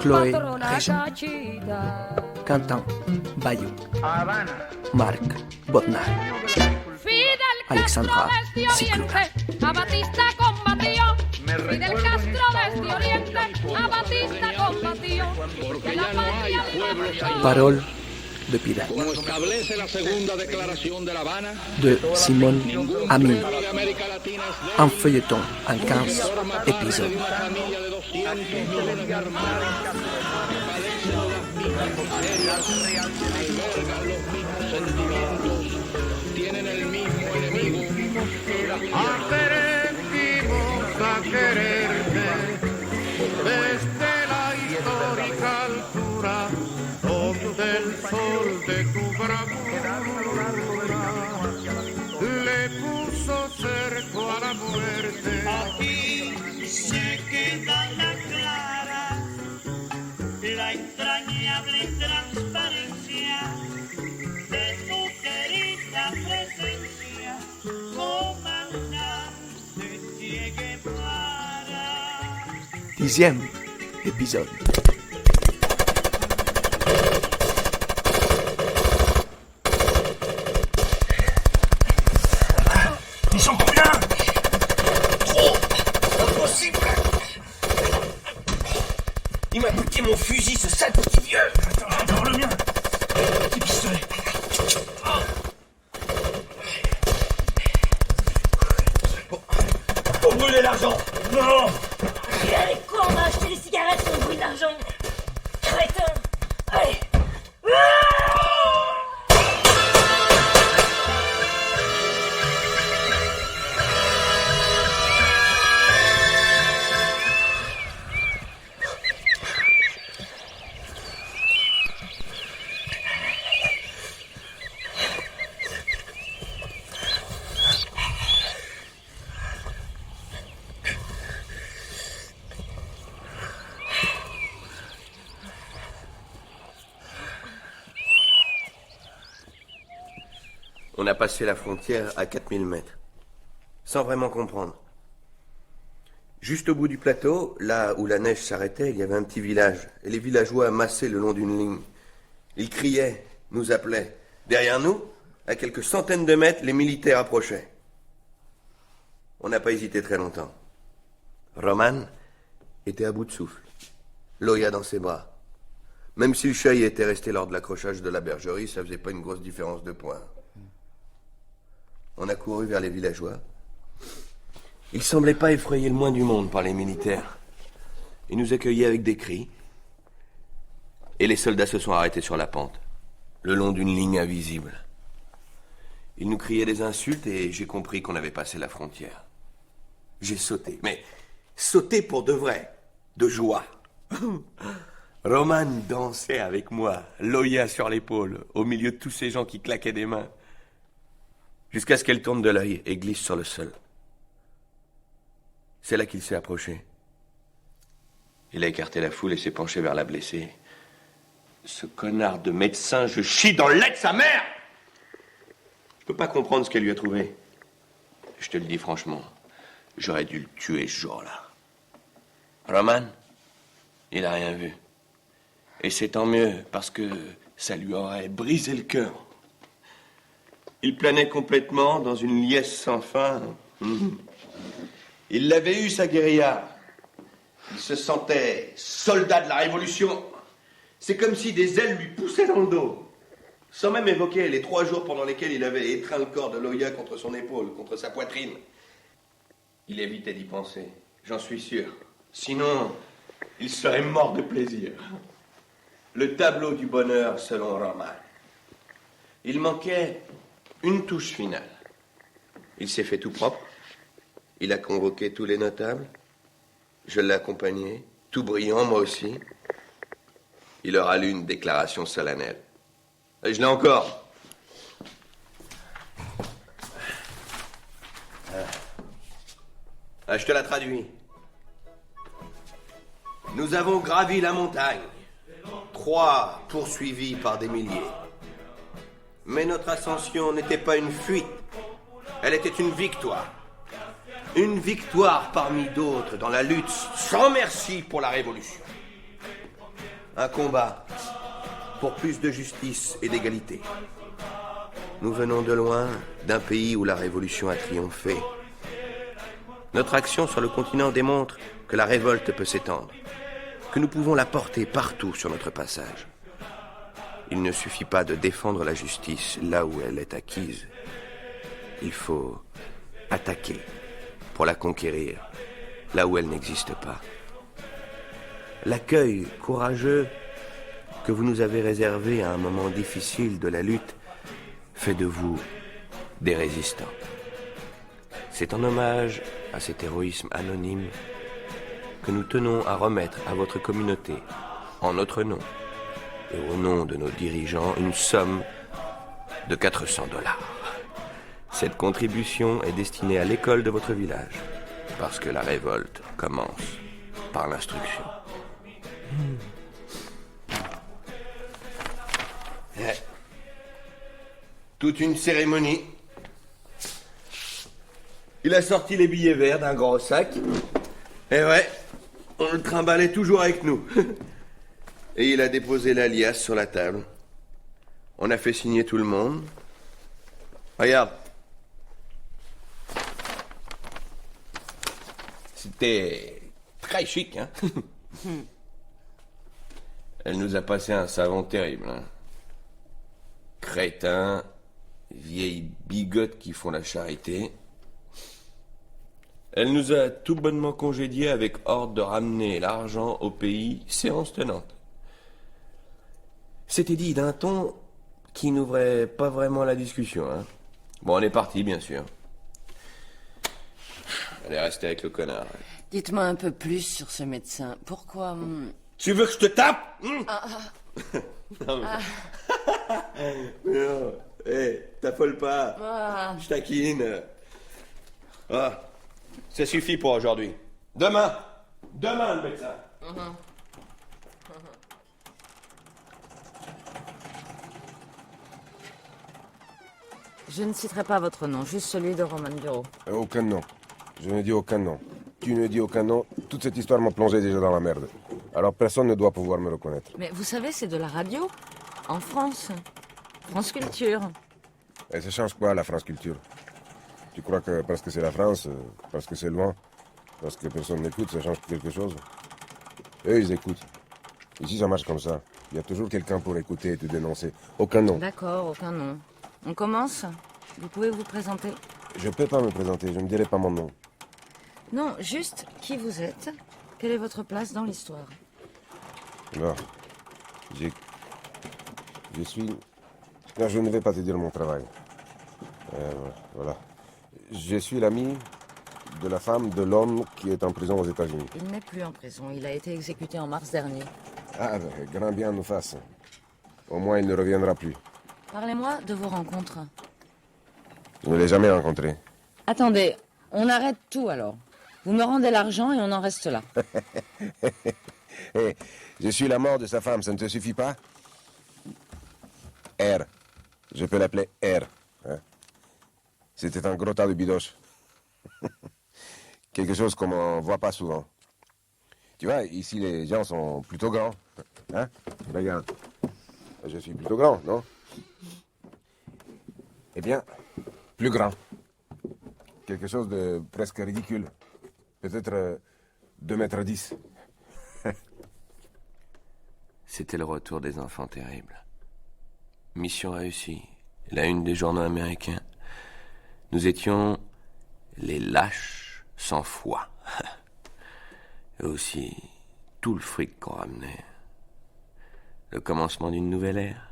Chloé Régent, Quentin Bayou, Marc Botnar, Alexandra Cicluna. A Batista combatió, Fidel Castro desde Oriente, a Batista combatió, que la patria Parole de Piedad. Como establece la segunda declaración de La Habana, De Simone Amin. de América Latina es Un feuilleton en 15 épisodes. una familia de 200 millones de hermanos que padecen las mismas miserias, albergan los mismos sentimientos, tienen el mismo enemigo. Aprendimos a quererte desde la histórica altura, donde el sol de tu bravura le puso cerco a la muerte. Aquí se queda la clara, la entrañable transparencia de tu querida presencia, comandante Che Guevara. 10e épisode. Ils sont combien? Trop! Impossible! Il m'a piqué mon fusil, ce sale petit vieux! Attends, le mien! Petit pistolet! Faut brûler l'argent! Non! Allez, quoi, on va acheter des cigarettes sur le bruit de l'argent. Crétin. Allez. On a passé la frontière à 4000 mètres, sans vraiment comprendre. Juste au bout du plateau, là où la neige s'arrêtait, il y avait un petit village, et les villageois amassaient le long d'une ligne. Ils criaient, nous appelaient. Derrière nous, à quelques centaines de mètres, les militaires approchaient. On n'a pas hésité très longtemps. Roman était à bout de souffle, Loya dans ses bras. Même si le chat y était resté lors de l'accrochage de la bergerie, ça faisait pas une grosse différence de points. On a couru vers les villageois. Ils semblaient pas effrayés le moins du monde par les militaires. Ils nous accueillaient avec des cris. Et les soldats se sont arrêtés sur la pente, le long d'une ligne invisible. Ils nous criaient des insultes et j'ai compris qu'on avait passé la frontière. J'ai sauté, mais sauté pour de vrai, de joie. Roman dansait avec moi, Loya sur l'épaule, au milieu de tous ces gens qui claquaient des mains. Jusqu'à ce qu'elle tourne de l'œil et glisse sur le sol. C'est là qu'il s'est approché. Il a écarté la foule et s'est penché vers la blessée. Ce connard de médecin, je chie dans le lait de sa mère! Je peux pas comprendre ce qu'elle lui a trouvé. Je te le dis franchement, j'aurais dû le tuer ce jour-là. Roman, il a rien vu. Et c'est tant mieux, parce que ça lui aurait brisé le cœur. Il planait complètement dans une liesse sans fin. Il l'avait eu, sa guérilla. Il se sentait soldat de la Révolution. C'est comme si des ailes lui poussaient dans le dos. Sans même évoquer les 3 jours pendant lesquels il avait étreint le corps de Loya contre son épaule, contre sa poitrine. Il évitait d'y penser, j'en suis sûr. Sinon, il serait mort de plaisir. Le tableau du bonheur selon Roman. Il manquait une touche finale. Il s'est fait tout propre. Il a convoqué tous les notables. Je l'ai accompagné, tout brillant, moi aussi. Il leur a lu une déclaration solennelle. Et je l'ai encore. Je te la traduis. Nous avons gravi la montagne. 3 poursuivis par des milliers. Mais notre ascension n'était pas une fuite. Elle était une victoire. Une victoire parmi d'autres dans la lutte sans merci pour la Révolution. un combat pour plus de justice et d'égalité. Nous venons de loin, d'un pays où la révolution a triomphé. Notre action sur le continent démontre que la révolte peut s'étendre, que nous pouvons la porter partout sur notre passage. Il ne suffit pas de défendre la justice là où elle est acquise. Il faut attaquer pour la conquérir là où elle n'existe pas. L'accueil courageux que vous nous avez réservé à un moment difficile de la lutte fait de vous des résistants. C'est en hommage à cet héroïsme anonyme que nous tenons à remettre à votre communauté, en notre nom et au nom de nos dirigeants, une somme de $400. Cette contribution est destinée à l'école de votre village, parce que la révolte commence par l'instruction. Toute une cérémonie. Il a sorti les billets verts d'un gros sac. Et ouais, on le trimballait toujours avec nous. Et il a déposé l'alias sur la table. On a fait signer tout le monde. Regarde. C'était très chic, hein. Elle nous a passé un savon terrible, hein. Crétins, vieilles bigotes qui font la charité. Elle nous a tout bonnement congédiés avec ordre de ramener l'argent au pays, séance tenante. C'était dit d'un ton qui n'ouvrait pas vraiment la discussion, hein. Bon, on est parti, bien sûr. Elle est restée avec le connard. Dites-moi un peu plus sur ce médecin. Pourquoi... Tu veux que je te tape Non, non, t'affole pas. Je taquine. Ah, ça suffit pour aujourd'hui. Demain, le médecin. Je ne citerai pas votre nom, juste celui de Roman Bureau. Aucun nom. Je ne dis aucun nom. Tu ne dis aucun nom. Toute cette histoire m'a plongé déjà dans la merde. Alors personne ne doit pouvoir me reconnaître. Mais vous savez, c'est de la radio. En France. France Culture. Et ça change quoi, la France Culture? Tu crois que parce que c'est la France, parce que c'est loin, parce que personne n'écoute, ça change quelque chose? Eux, ils écoutent. Ici, ça marche comme ça. Il y a toujours quelqu'un pour écouter et te dénoncer. Aucun nom. D'accord, aucun nom. On commence? Vous pouvez vous présenter? Je peux pas me présenter, je ne dirai pas mon nom. Non, juste qui vous êtes. Quelle est votre place dans l'histoire? Non. Je suis... Non, je ne vais pas te dire mon travail. Voilà. Je suis l'ami de la femme de l'homme qui est en prison aux États-Unis. Il n'est plus en prison. Il a été exécuté en mars dernier. Ah, grand bien nous fasse. Au moins, il ne reviendra plus. Parlez-moi de vos rencontres. Je ne l'ai jamais rencontré. Attendez, on arrête tout alors. Vous me rendez l'argent et on en reste là. Hey, je suis la mort de sa femme, ça ne te suffit pas? R. Je peux l'appeler R. Hein? C'était un gros tas de bidoches. Quelque chose qu'on ne voit pas souvent. Tu vois, ici les gens sont plutôt grands. Hein? Regarde. Je suis plutôt grand, non? Eh bien, plus grand. Quelque chose de presque ridicule. Peut-être 2,10 m. C'était le retour des enfants terribles. Mission réussie. La une des journaux américains. Nous étions les lâches sans foi. Et aussi tout le fric qu'on ramenait. Le commencement d'une nouvelle ère.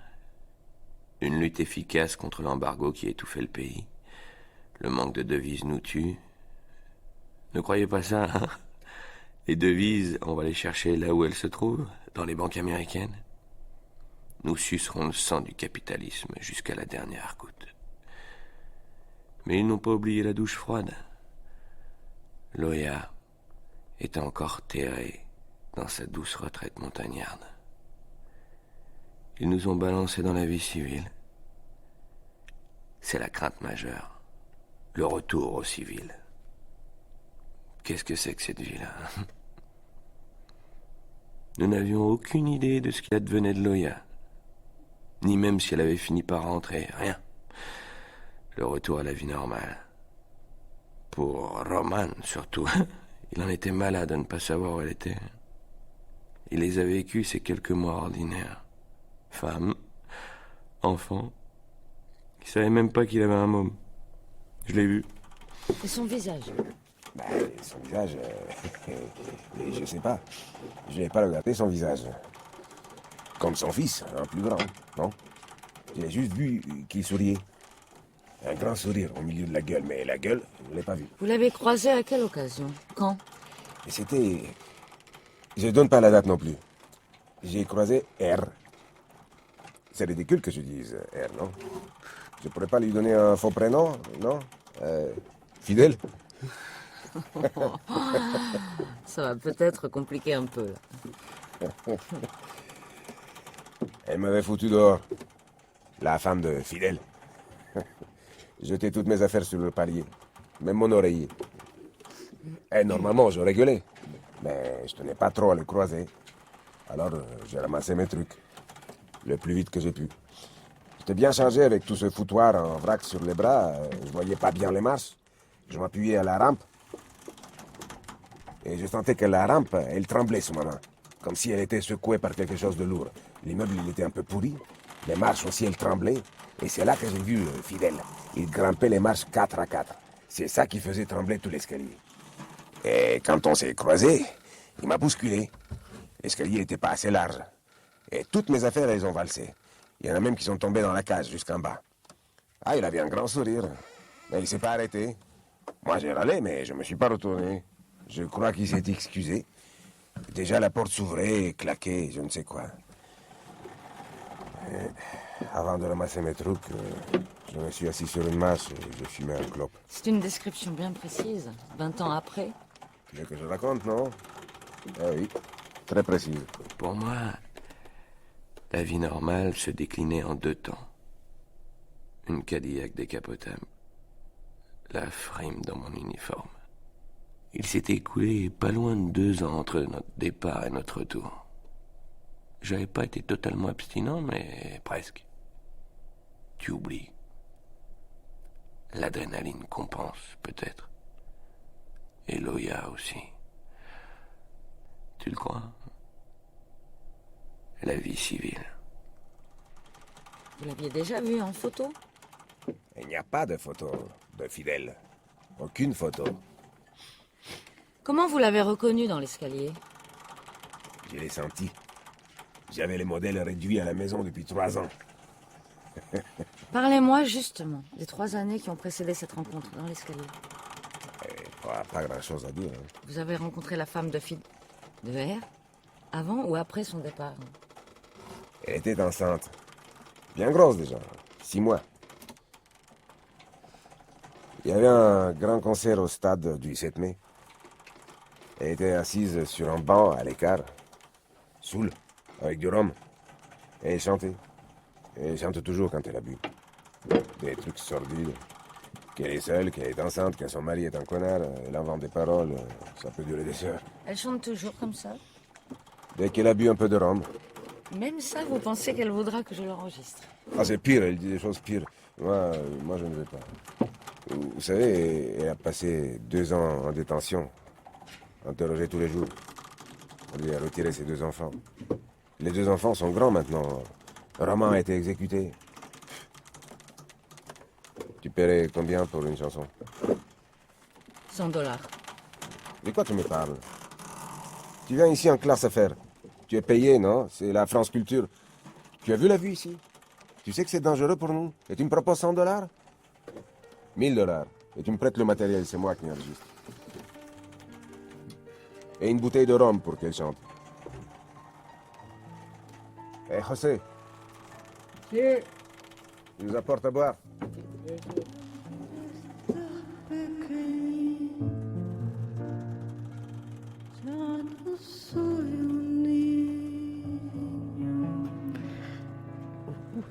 Une lutte efficace contre l'embargo qui étouffait le pays. Le manque de devises nous tue. Ne croyez pas ça, hein? Les devises, on va les chercher là où elles se trouvent, dans les banques américaines. Nous sucerons le sang du capitalisme jusqu'à la dernière goutte. Mais ils n'ont pas oublié la douche froide. Loya est encore terré dans sa douce retraite montagnarde. Ils nous ont balancés dans la vie civile. C'est la crainte majeure. Le retour au civil. Qu'est-ce que c'est que cette vie-là? Nous n'avions aucune idée de ce qui advenait de Loya. Ni même si elle avait fini par rentrer, rien. Le retour à la vie normale. Pour Roman, surtout. Il en était malade à ne pas savoir où elle était. Il les a vécus, ces quelques mois ordinaires. Femme, enfant. Il savait même pas qu'il avait un môme. Je l'ai vu. Et son visage? Bah, son visage... je sais pas. Je n'ai pas regardé son visage. Comme son fils, un plus grand, non? J'ai juste vu qu'il souriait. Un grand sourire au milieu de la gueule, mais la gueule, je ne l'ai pas vu. Vous l'avez croisé à quelle occasion? Quand? Et c'était... Je donne pas la date non plus. J'ai croisé R. C'est ridicule que je dise R, non? Je pourrais pas lui donner un faux prénom, non? Fidèle? Ça va peut-être compliquer un peu, là. Elle m'avait foutu dehors. La femme de Fidèle. Jeté toutes mes affaires sur le palier. Même mon oreiller. Et normalement, j'aurais gueulé. Mais je tenais pas trop à le croiser. Alors, j'ai ramassé mes trucs. Le plus vite que j'ai pu. J'étais bien chargé avec tout ce foutoir en vrac sur les bras. Je voyais pas bien les marches. Je m'appuyais à la rampe. Et je sentais que la rampe, elle tremblait sous ma main. Comme si elle était secouée par quelque chose de lourd. L'immeuble, il était un peu pourri. Les marches aussi, elles tremblaient. Et c'est là que j'ai vu Fidèle. Il grimpait les marches 4 à 4. C'est ça qui faisait trembler tout l'escalier. Et quand on s'est croisés, il m'a bousculé. L'escalier n'était pas assez large. Et toutes mes affaires, elles ont valsé. Il y en a même qui sont tombés dans la cage jusqu'en bas. Ah, il avait un grand sourire. Mais il s'est pas arrêté. Moi, j'ai râlé, mais je me suis pas retourné. Je crois qu'il s'est excusé. Déjà, la porte s'ouvrait, claquait, je ne sais quoi. Avant de ramasser mes trucs, je me suis assis sur une marche et j'ai fumé un clope. C'est une description bien précise. 20 ans après. Tu veux que je raconte, non? Ah oui, très précise. Pour moi, la vie normale se déclinait en 2 temps. Une Cadillac décapotable. La frime dans mon uniforme. Il s'était écoulé pas loin de 2 ans entre notre départ et notre retour. J'avais pas été totalement abstinent, mais presque. Tu oublies. L'adrénaline compense, peut-être. Et Loya aussi. Tu le crois? La vie civile. Vous l'aviez déjà vu en photo? Il n'y a pas de photo de Fidèle. Aucune photo. Comment vous l'avez reconnu dans l'escalier? Je l'ai senti. J'avais les modèles réduits à la maison depuis 3 ans. Parlez-moi justement des 3 années qui ont précédé cette rencontre dans l'escalier. Pas grand-chose à dire. Hein. Vous avez rencontré la femme de R avant ou après son départ? Elle était enceinte. Bien grosse déjà. 6 mois. Il y avait un grand concert au stade du 7 mai. Elle était assise sur un banc à l'écart. Saoule. Avec du rhum. Et elle chantait. Et elle chante toujours quand elle a bu. Des trucs sordides. Qu'elle est seule, qu'elle est enceinte, que son mari est un connard. Elle invente des paroles. Ça peut durer des heures. Elle chante toujours comme ça? Dès qu'elle a bu un peu de rhum. Même ça, vous pensez qu'elle voudra que je l'enregistre? Ah, c'est pire, elle dit des choses pires. Moi, je ne veux pas. Vous savez, elle a passé 2 ans en détention. Interrogée tous les jours. On lui a retiré ses 2 enfants. Les 2 enfants sont grands maintenant. Roman a été exécuté. Tu paierais combien pour une chanson? $100. De quoi tu me parles? Tu viens ici en classe affaires. Tu es payé, non? C'est la France Culture. Tu as vu la vue ici? Tu sais que c'est dangereux pour nous? Et tu me proposes $100? $1000. Et tu me prêtes le matériel, c'est moi qui enregistre. Et une bouteille de rhum pour qu'elle chante. Eh, José. Si. Tu nous apportes à boire?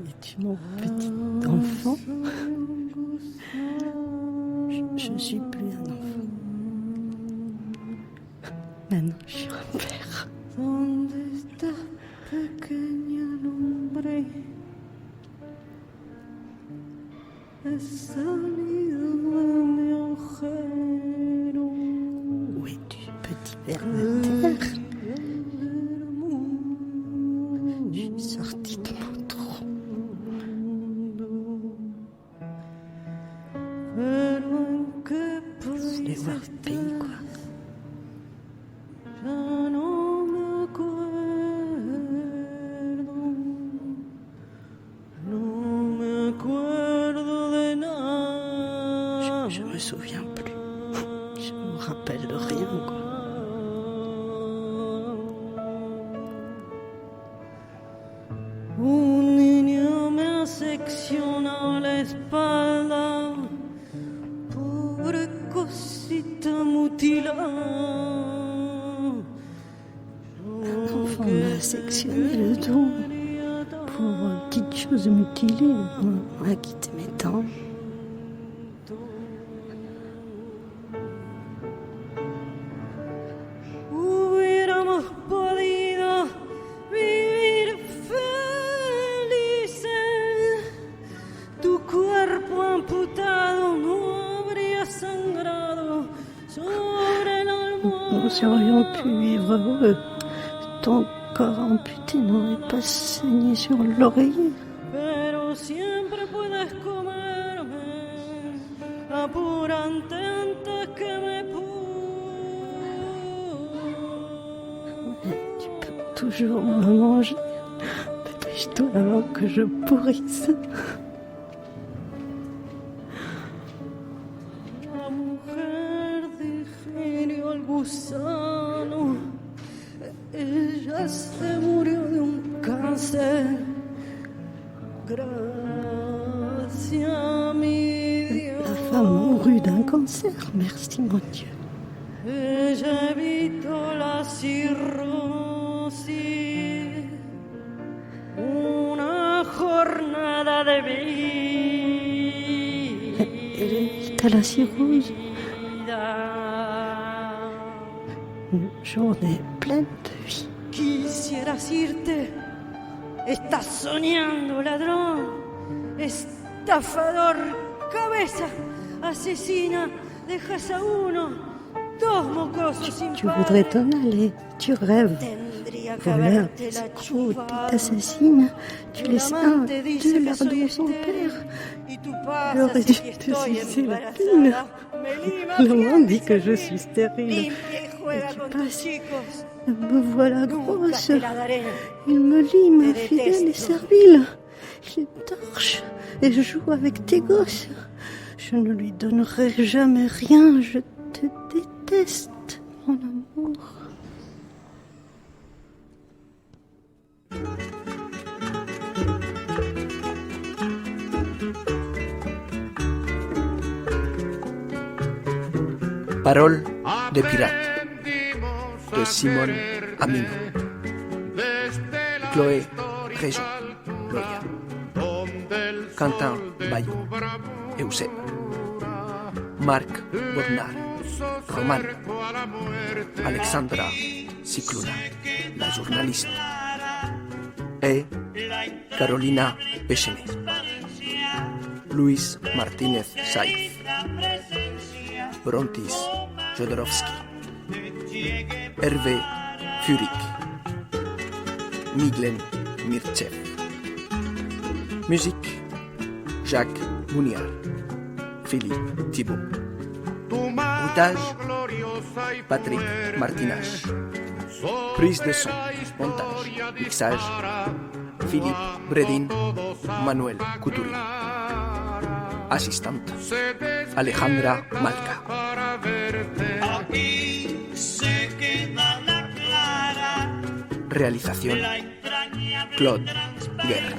Es-tu mon petit enfant? Je ne suis plus un enfant. Maintenant, je suis un père. esta pequeña lumbre he salido de mi agujero. Où es-tu, petit ver de terre? Je suis sortie de mon trou. Je voulais voir le pays, quoi. Je me souviens plus. Je me rappelle de rien, quoi. Un niño me secciona la espalda, pobre cosita mutilada. Un enfant m'a sectionné le dos pour petites choses mutilées. On m'a quitté mes dents. Hubiéramos podido vivir felices. Tu cuerpo amputado no habría sangrado sobre el almohada. Nous serions pu vivre heureux. Ton corps amputé n'aurait pas saigné sur l'oreiller. Pero siempre puedes comerme, apurante antes que me tu peux toujours me manger. Dépêche-toi avant que je pourrisse. La mujer digirió el gusano. Ella se murió de un cáncer. Gracias a mi Dios. La femme mourut d'un cancer, merci mon Dieu. Ella evitó la cirrosis. Una jornada de vida. Elle évita la cirrhose. Une journée pleine de vie. Quisieras irte. Estás soñando, ladrón. Estafador, cabeza, asesina. Dejas a uno, dos mocosos sin padre. Tu voudrais t'en aller. Tu rêves. Voleur, escroc, t'assassines. Tu laisses un, deux lardons sans père. J'aurais dû te sucer la pine. L'homme dit que je suis stérile. Et tu passes, me voilà grosse. Il me lime, fidèle et servile. Il torche et joue avec tes gosses. Je ne lui donnerai jamais rien. Je te déteste, mon amour. Paroles de pirate de Simone Amino, Chloé Réjean, Loya, Quentin Bayou, Euseb, Marc Bonnard, Roman, Alexandra Cicluna, la journaliste, et Carolina Pechenet, Luis Martínez Saiz, Brontis Jodorowsky, Hervé Furik, Miglen Mirtchev. Musique Jacques Mouniard, Philippe Thibault. Montage Patrick Martinage. Prise de son, montage, mixage Philippe Bredin, Manuel Couturin. Assistante Alejandra Malca. Realización Claude Guerre.